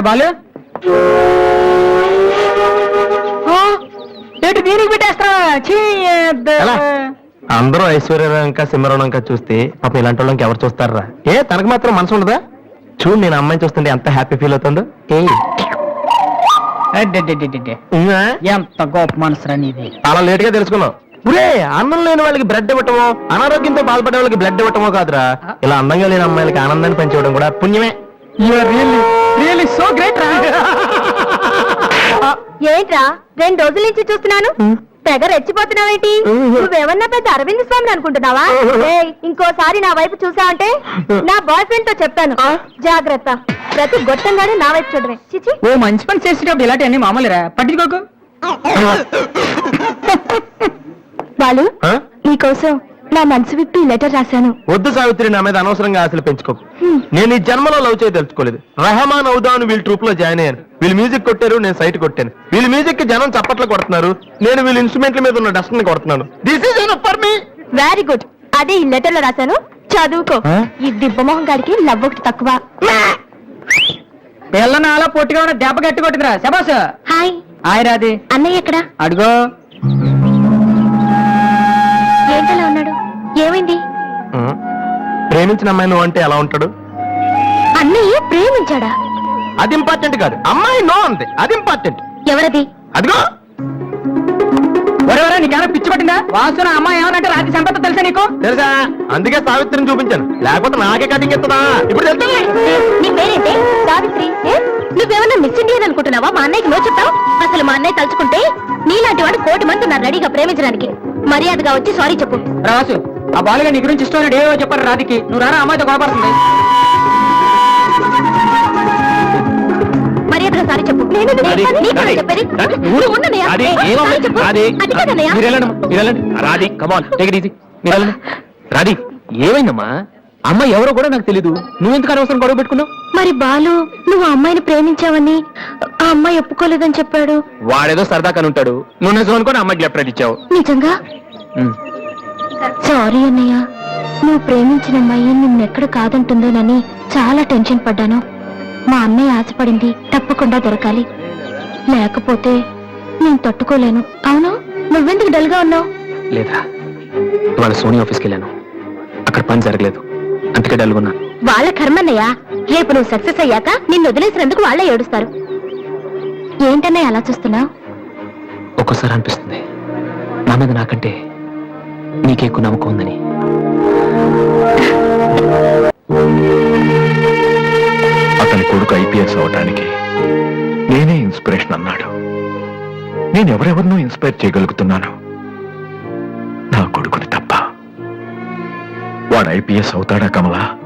బాలు ఏంటి దీనికి పెట్టేస్తా అందరూ ఐశ్వర్యంక సింహరణంక చూస్తే పాప ఇలాంటి వాళ్ళకి ఎవరు చూస్తారా? తనకు మాత్రం మనసు ఉండదా? చూడు నేను అమ్మాయిని చూస్తుంటే ఎంత హ్యాపీ ఫీల్ అవుతుందో. ఎంత గొప్ప మనసురా నీది. చాలా లేట్ గా తెలుసుకున్నావు. ఒరే, అన్నం లేని వాళ్ళకి బ్లడ్ ఇవ్వటమో, అనారోగ్యంతో బాధపడే వాళ్ళకి బ్లడ్ ఇవ్వటమో కాదురా, ఇలా అందంగా లేని అమ్మాయిలకి ఆనందాన్ని పెంచడం కూడా పుణ్యమే. సో గ్రేట్ రా. ఏంట్రా 2 రోజుల నుంచి చూస్తున్నాను, తెగ రెచ్చిపోతున్నావేంటి? నువ్వేమన్నా పెద్ద అరవింద్ స్వామిని అనుకుంటున్నావా? ఇంకోసారి నా వైపు చూసావంటే నా బాయ్ ఫ్రెండ్ తో చెప్తాను, జాగ్రత్త. ప్రతి గొట్టంగానే నా వైపు చూడవే. చిచి, ఓ మంచి పని చేసేటప్పుడు ఇలాంటి అన్ని మామూలురా, పట్టించుకోకు. బాలు, నీకోసం నా మనసు విప్పి లెటర్ రాశాను. వద్దు సావిత్రి, నా మీద అనవసరంగా ఆశలు పెంచుకోకు. నేను ఈ జన్మలో లవ్ చేయ తెలుసుకోలేదు. రెహమాన్ అవుదాను వీళ్ళ ట్రూప్ లో జాయిన్ అయ్యాను. వీళ్ళు మ్యూజిక్ కొట్టారు, నేను సైట్ కొట్టాను. వీళ్ళ మ్యూజిక్ కి జనం చప్పట్లు కొడుతున్నారు, నేను వీళ్ళ ఇన్స్ట్రుమెంట్ల మీద ఉన్న డస్ట్ ని కొడుతున్నాను. This is enough for me. Very good, అదే ఈ లెటర్ లో రాశాను, చదువుకో. ఈ దిబ్బమోహం గారికి లవ్ ఒకటి తక్కువ. పిల్లని అలా పొట్టిగా ఉన్న దెబ్బ గట్టి కొట్టిందిరా. శబాస్. హాయ్. హాయ్ రాది. అన్నయ్య ఎక్కడా? అడుగో. ఏంటలా ఉన్నాడు? ఏమైంది? ప్రేమించిన అమ్మాయి నువ్వు అంటే ఎలా ఉంటాడు? అన్నయ్య ప్రేమించాడా? అది ఇంపార్టెంట్ కాదు, అమ్మాయి నో అంతే, అది ఇంపార్టెంట్. ఎవరది? అదిగో. ఎవరెవరా నీకేమైనా పిచ్చి పట్టిందా? వాసున అమ్మాయి ఏమనంటే రాత్రి సంపద తెలుసా నీకు? తెలుసా, అందుకే సావిత్రిని చూపించాను, లేకపోతే నాకే కటింగ్ ఇస్తుందా? ఇప్పుడు నీ పేరేంటి? సావిత్రి. నువ్వేమన్నా మిస్ ఇండియన్ అనుకుంటున్నావా? మా అన్నయ్యకి నో చెప్తావు? అసలు మా అన్నయ్య తలుచుకుంటే నీలాంటి వాడు 1,000,000 మంది ఉన్నారు రెడీగా ప్రేమించడానికి. మర్యాదగా వచ్చి సారీ చెప్పు. రాసు, ఆ బాలుగా నీ గురించి ఇష్టం ఏవో చెప్పారు రాధికి. నువ్వు రారా, అమ్మాయితో గొడవపడుతుంది. మర్యాదగా సారీ చెప్పు. చెప్పేది రాధి, ఏమైందమ్మా? అమ్మ ఎవరో కూడా నాకు తెలీదు, నువ్వెందుకు అనవసరం గొడవ పెట్టుకున్నావు? మరి బాలు, నువ్వు ఆ అమ్మాయిని ప్రేమించావని ఆ అమ్మాయి ఒప్పుకోలేదని చెప్పాడు. వాడేదో సరదా కని ఉంటాడు, నువ్వు నిజం అనుకుని అమ్మాయికి లెఫ్ట్ ఇచ్చావు. నిజంగా? సారీ అన్నయ్య, నువ్వు ప్రేమించిన అమ్మాయి నిన్నెక్కడ కాదంటుందోనని చాలా టెన్షన్ పడ్డాను. మా అన్నయ్య ఆశపడింది తప్పకుండా దొరకాలి, లేకపోతే నేను తట్టుకోలేను. అవును, నువ్వెందుకు డల్ గా ఉన్నావు? లేదా, ఇవాళ సోనీ ఆఫీస్కి వెళ్ళాను, అక్కడ పని జరగలేదు, అందుకే డల్గా ఉన్నా. వాళ్ళ కర్మన్నయ్య, రేపు నువ్వు సక్సెస్ అయ్యాక నిన్ను వదిలేసినందుకు వాళ్ళే ఏడుస్తారు. ఏంటన్నయ్య అలా చూస్తున్నావు? ఒక్కోసారి అనిపిస్తుంది నా మీద నాకంటే నీకే ఎక్కువ నమ్మకం ఉందని. అతని కొడుకు ఐపీఎస్ అవడానికి నేనే ఇన్స్పిరేషన్ అన్నాడు. నేను ఎవరెవరినో ఇన్స్పైర్ చేయగలుగుతున్నాను, నా కొడుకుని తప్ప. వాడు ఐపీఎస్ అవుతాడా కమలా?